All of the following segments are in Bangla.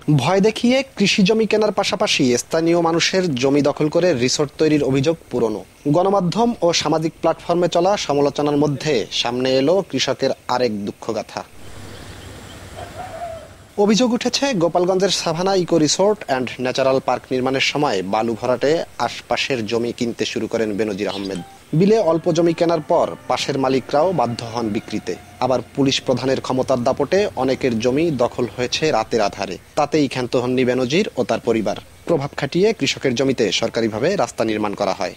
ভয় দেখিয়ে কৃষি জমি কেনার পাশাপাশি স্থানীয় মানুষের জমি দখল করে রিসোর্ট তৈরির অভিযোগ পুরনো। গণমাধ্যম ও সামাজিক প্ল্যাটফর্মে চলা সমালোচনার মধ্যে সামনে এলো কৃষকের আরেক দুঃখগাথা। অভিযোগ উঠেছে গোপালগঞ্জের Savannah Eco Resort and Natural Park নির্মাণের সময় বালু ভরাটে আশপাশের জমি কিনতে শুরু করেন বেনজির আহমেদ। বিলে অল্প জমি কেনার পর পাশের মালিকরাও বাধ্য হন বিক্রিতে। আবার পুলিশ প্রধানের ক্ষমতার দাপটে অনেকের জমি দখল হয়েছে রাতের আধারে। তাতেই ক্ষান্ত হননি বেনজির ও তার পরিবার। প্রভাব খাটিয়ে কৃষকের জমিতে সরকারিভাবে রাস্তা নির্মাণ করা হয়।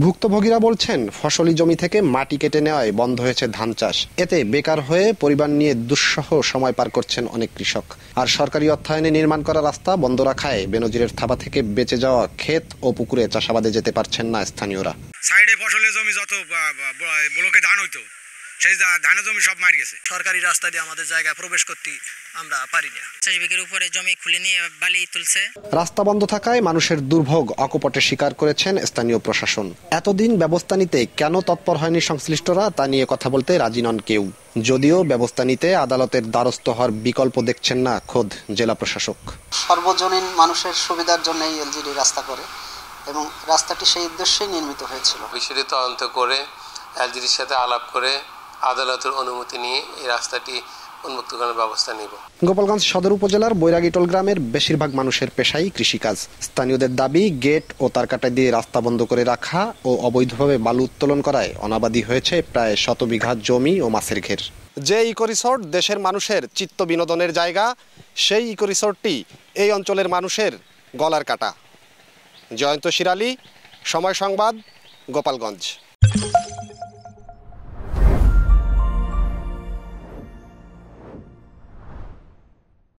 ভুক্তভোগীরা বলছেন, ফসলি জমি থেকে মাটি কেটে নেওয়ায় বন্ধ হয়েছে ধান চাষ। এতে বেকার হয়ে পরিবার নিয়ে দুঃসহ সময় পার করছেন অনেক কৃষক। আর সরকারি অর্থায়নে নির্মাণ করা রাস্তা বন্ধ রাখায় বেনজিরের থাবা থেকে বেঁচে যাওয়া ক্ষেত ও পুকুরে চাষাবাদে যেতে পারছেন না স্থানীয়রা। সাইডে ফসলের জমি যত ব্লকে ধান হইতো, সেই ধানের জমি সব মারি গেছে। সরকারি রাস্তা দিয়ে আমাদের জায়গায় প্রবেশ করতে আমরা পারি না। 50 বিঘের উপরে জমি খুলে নিয়ে বালি তুলছে। রাস্তা বন্ধ থাকায় মানুষের দুর্ভোগ অকপটে স্বীকার করেছেন স্থানীয় প্রশাসন। এতদিন ব্যবস্থা নিতে কেন তৎপর হয়নি সংশ্লিষ্টরা তা নিয়ে কথা বলতে রাজি নন কেউ। যদিও ব্যবস্থা নিতে আদালতের দ্বারস্থ হওয়ার বিকল্প দেখছেন না খোদ জেলা প্রশাসক। সর্বজনীন মানুষের সুবিধার জন্য এলজিডি রাস্তা করে এবং রাস্তাটি সেই উদ্দেশ্যেই নির্মিত হয়েছিল। বিষয়টি তদন্ত করে এলজিডির সাথে আলাপ করে আদালতের অনুমতি নিয়ে এই রাস্তাটি উন্মুক্ত করার ব্যবস্থা নেব। গোপালগঞ্জ সদর উপজেলার বৈরাগীটোল গ্রামের বেশিরভাগ মানুষের পেশাই কৃষিকাজ। স্থানীয়দের দাবি, গেট ও তারকাটা দিয়ে রাস্তা বন্ধ করে রাখা ও অবৈধভাবে বালু উত্তোলন করায় অনাবাদি হয়েছে প্রায় 100 বিঘা জমি ও মাছের ঘের। যে ইকো রিসোর্ট দেশের মানুষের চিত্ত বিনোদনের জায়গা, সেই ইকো রিসোর্টটি এই অঞ্চলের মানুষের গলার কাটা। জয়ন্ত শিরালী, সময় সংবাদ, গোপালগঞ্জ।